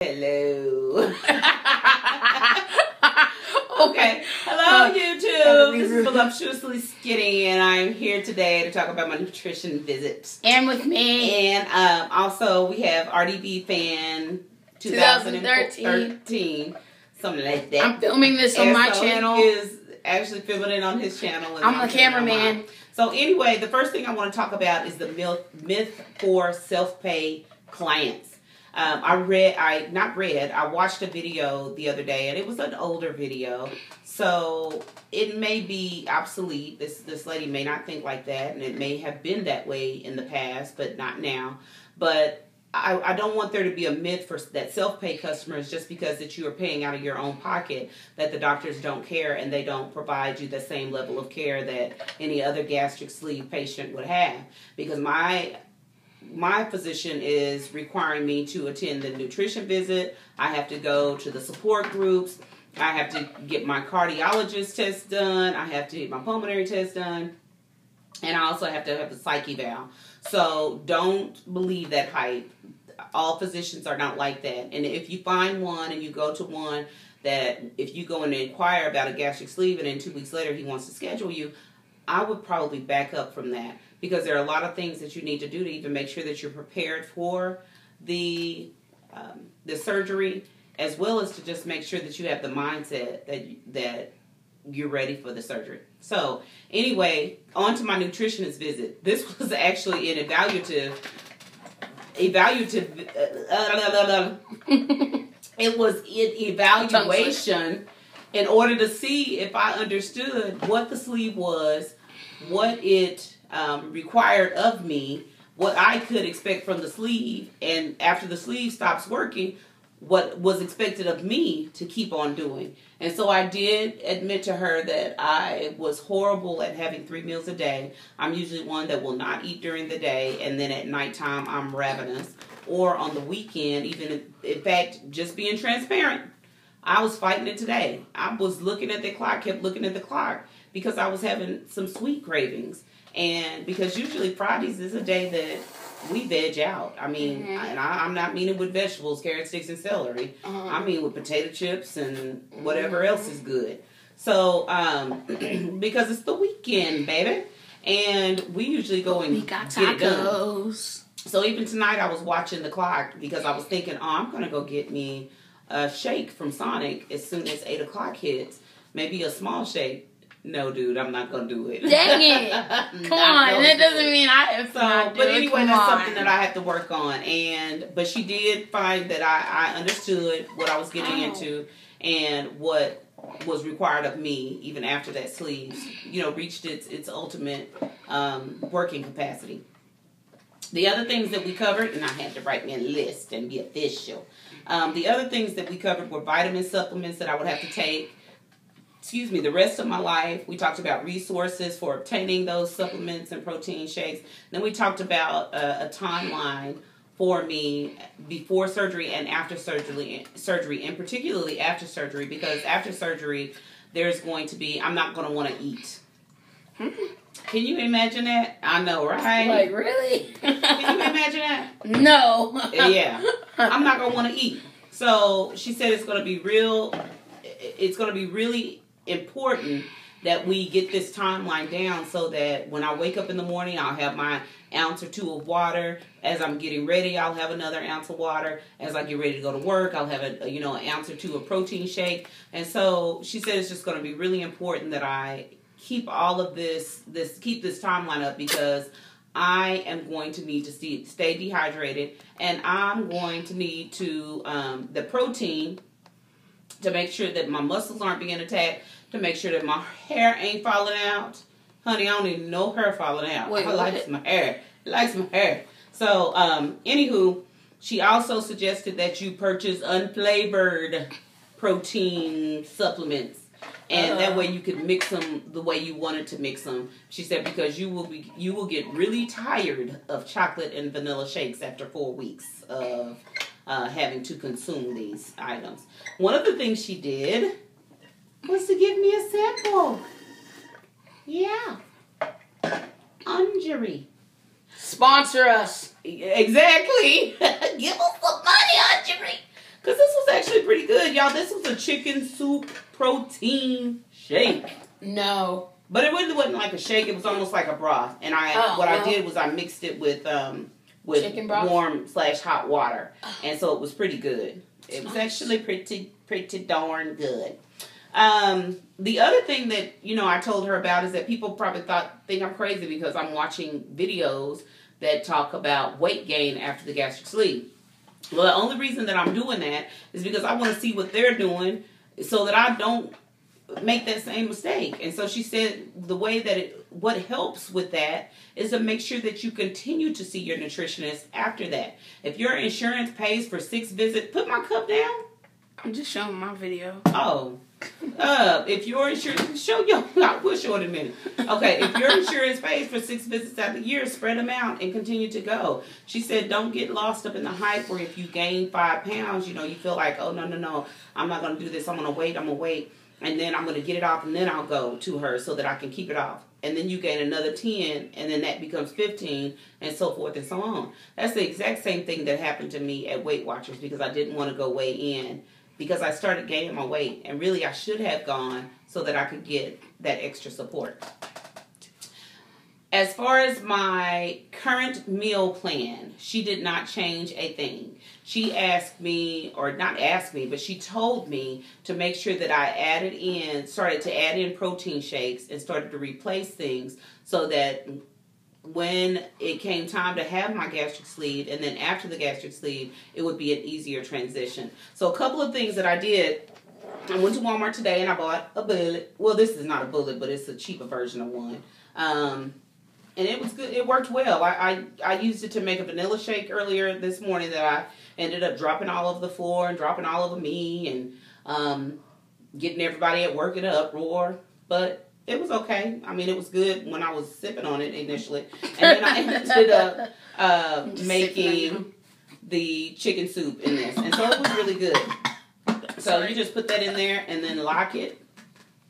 Hello. Okay. Hello, YouTube. This is Voluptuously Skinny, and I'm here today to talk about my nutrition visit. And with me. And also, we have RDB Fan 2013. Something like that. I'm filming this on my channel. He is actually filming it on his channel. And I'm the cameraman. So anyway, the first thing I want to talk about is the myth for self-pay clients. I watched a video the other day, and it was an older video, so it may be obsolete. This lady may not think like that, and it may have been that way in the past, but not now. But I don't want there to be a myth for that self-pay customers, just because that you are paying out of your own pocket, that the doctors don't care and they don't provide you the same level of care that any other gastric sleeve patient would have. Because my physician is requiring me to attend the nutrition visit. I have to go to the support groups. I have to get my cardiologist test done. I have to get my pulmonary test done. And I also have to have the psych eval. So don't believe that hype. All physicians are not like that. And if you find one and you go to one that if you go and inquire about a gastric sleeve and then 2 weeks later he wants to schedule you, I would probably back up from that, because there are a lot of things that you need to do to even make sure that you're prepared for the surgery, as well as to just make sure that you have the mindset that you're ready for the surgery. So anyway, on to my nutritionist visit. This was actually an evaluative. It was an evaluation in order to see if I understood what the sleeve was, what it required of me, what I could expect from the sleeve, and after the sleeve stops working, what was expected of me to keep on doing. And so I did admit to her that I was horrible at having 3 meals a day. I'm usually one that will not eat during the day, and then at nighttime I'm ravenous. Or on the weekend, even in fact, just being transparent, I was fighting it today. I was looking at the clock, kept looking at the clock, because I was having some sweet cravings. And because usually Fridays is a day that we veg out. I mean, and I'm not meaning with vegetables, carrot sticks, and celery. I mean with potato chips and whatever else is good. So, because it's the weekend, baby. And we usually go and get it done. So even tonight I was watching the clock because I was thinking, oh, I'm going to go get me a shake from Sonic as soon as 8 o'clock hits. Maybe a small shake. No, dude, I'm not going to do it. Dang it. Come on. That doesn't mean I have to do it. But anyway, that's something that I have to work on. But she did find that I understood what I was getting into and what was required of me, even after that sleeve, reached its ultimate working capacity. The other things that we covered, and I had to write me a list and be official. The other things that we covered were vitamin supplements that I would have to take, the rest of my life. We talked about resources for obtaining those supplements and protein shakes. Then we talked about a timeline for me before surgery and after surgery, and particularly after surgery, because after surgery, there's going to be, I'm not going to want to eat. Can you imagine that? I know, right? Like, really? Can you imagine that? No. Yeah. I'm not going to want to eat. So she said it's going to be really important that we get this timeline down so that when I wake up in the morning, I'll have my ounce or 2 of water. As I'm getting ready, I'll have another ounce of water. As I get ready to go to work, I'll have an ounce or 2 of protein shake. And so she said it's just going to be really important that I keep all of keep this timeline up, because I am going to need to stay dehydrated, and I'm going to need to the protein to make sure that my muscles aren't being attacked, to make sure that my hair ain't falling out. Honey, I don't need no hair falling out. Wait, I like my hair. I like my hair. So, anywho, she also suggested that you purchase unflavored protein supplements. And that way you can mix them the way you wanted to mix them. She said because you will get really tired of chocolate and vanilla shakes after 4 weeks of having to consume these items. One of the things she did was to give me a sample. Yeah. Unjury. Sponsor us. Exactly. Give us some money, Unjury. Because actually pretty good, y'all. This was a chicken soup protein shake. No. But it really wasn't like a shake. It was almost like a broth. And I did was I mixed it with warm/hot water. And so it was pretty good. It was actually pretty darn good. The other thing that, I told her about is that people probably think I'm crazy because I'm watching videos that talk about weight gain after the gastric sleeve. Well, the only reason that I'm doing that is because I want to see what they're doing so that I don't make that same mistake. And so she said the way that what helps with that is to make sure that you continue to see your nutritionist after that. If your insurance pays for 6 visits, put my cup down. I'm just showing my video. Oh. If your insurance, we'll show it in a minute. Okay, if your insurance pays for 6 visits out the year, spread them out and continue to go. She said, don't get lost up in the hype where if you gain 5 pounds, you feel like, oh, no, I'm not going to do this. I'm going to wait. And then I'm going to get it off and then I'll go to her so that I can keep it off. And then you gain another 10 and then that becomes 15 and so forth and so on. That's the exact same thing that happened to me at Weight Watchers because I didn't want to go weigh in. Because I started gaining my weight. And really, I should have gone so that I could get that extra support. As far as my current meal plan, she did not change a thing. She asked me, or not asked me, but she told me to make sure that I started to add in protein shakes and started to replace things so that when it came time to have my gastric sleeve and then after the gastric sleeve, it would be an easier transition. So a couple of things that I did, I went to Walmart today and I bought a bullet. Well, this is not a bullet, but it's a cheaper version of one. And it was good. It worked well. I used it to make a vanilla shake earlier this morning that I ended up dropping all over the floor and dropping all over me and getting everybody at work in an uproar. But it was okay. I mean, it was good when I was sipping on it initially. And then I ended up making the chicken soup in this. And so it was really good. So you just put that in there and then lock it.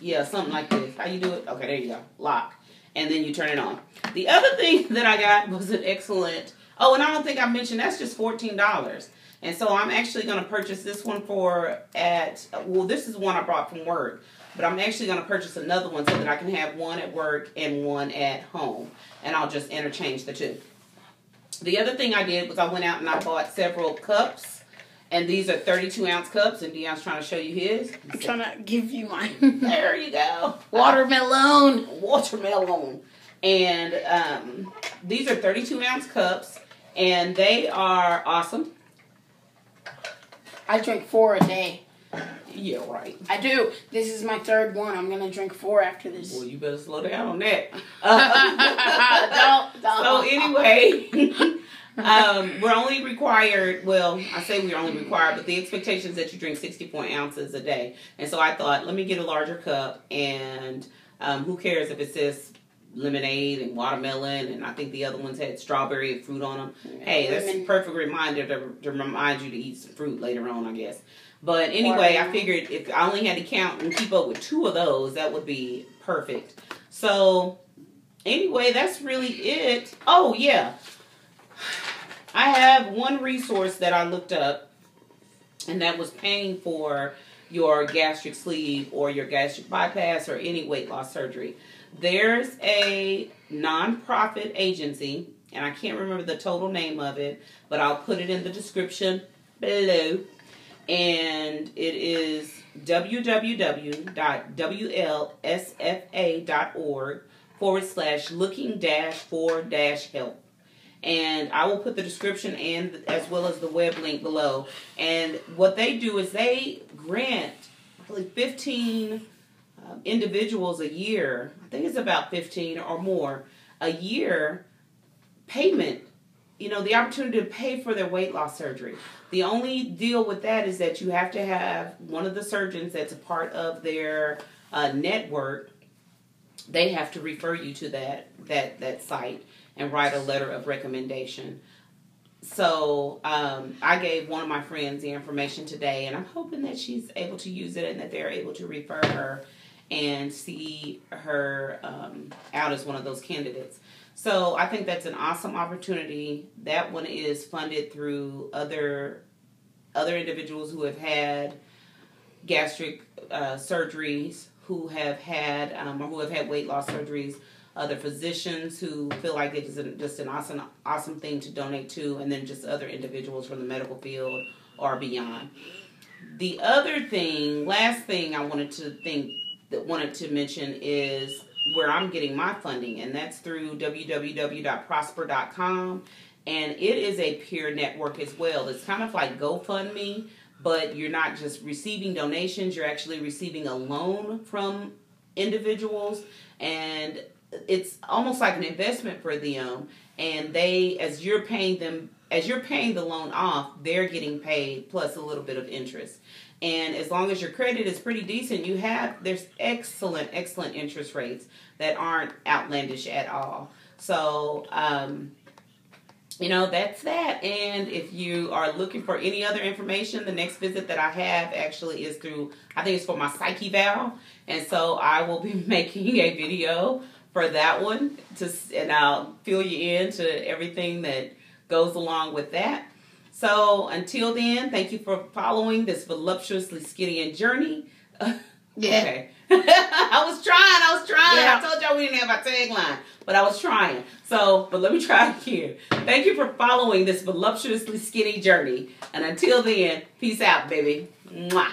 Yeah, something like this. How you do it? Okay, there you go. Lock. And then you turn it on. The other thing that I got was an excellent... Oh, and I don't think I mentioned that's just $14. And so I'm actually going to purchase this one this is one I brought from work. But I'm actually going to purchase another one so that I can have one at work and one at home. And I'll just interchange the two. The other thing I did was I went out and I bought several cups. And these are 32-ounce cups. And Dion's trying to show you his. I'm trying to give you mine. There you go. Watermelon. And these are 32-ounce cups. And they are awesome. I drink 4 a day. Yeah, right. I do. This is my 3rd one. I'm going to drink 4 after this. Well, you better slow down on that. Don't. So anyway, we're only required, I say we're only required, but the expectation is that you drink 64 ounces a day. And so I thought, let me get a larger cup, and who cares if it says lemonade and watermelon, and I think the other ones had strawberry and fruit on them. Hey, that's a perfect reminder to remind you to eat some fruit later on, I guess. But anyway, I figured if I only had to count and keep up with 2 of those, that would be perfect. So anyway, that's really it. Oh, yeah. I have one resource that I looked up, and that was paying for your gastric sleeve or your gastric bypass or any weight loss surgery. There's a nonprofit agency, and I can't remember the total name of it, but I'll put it in the description below. And it is www.wlsfa.org/looking-for-help. And I will put the description and as well as the web link below. And what they do is they grant really 15 individuals a year. I think it's about 15 or more a year payment. The opportunity to pay for their weight loss surgery. The only deal with that is that you have to have one of the surgeons that's a part of their network. They have to refer you to that site and write a letter of recommendation. So I gave one of my friends the information today, and I'm hoping that she's able to use it and that they're able to refer her and see her out as one of those candidates. So I think that's an awesome opportunity. That one is funded through other other individuals who have had gastric surgeries, who have had weight loss surgeries, other physicians who feel like it is just an awesome thing to donate to, and then just other individuals from the medical field or beyond. The last thing I wanted to mention is where I'm getting my funding, and that's through www.prosper.com, and it is a peer network as well. It's kind of like GoFundMe, but you're not just receiving donations, you're actually receiving a loan from individuals, and it's almost like an investment for them, and as you're paying the loan off, they're getting paid plus a little bit of interest. And as long as your credit is pretty decent, there's excellent interest rates that aren't outlandish at all. So, that's that. And if you are looking for any other information, the next visit that I have actually is I think it's for my Psyche Vow. And so I will be making a video for that one, and I'll fill you in to everything that goes along with that. So until then, thank you for following this voluptuously skinny journey. Yeah. Okay. I was trying. Yeah. I told y'all we didn't have our tagline, but I was trying. But let me try again. Thank you for following this voluptuously skinny journey. And until then, peace out, baby. Mwah.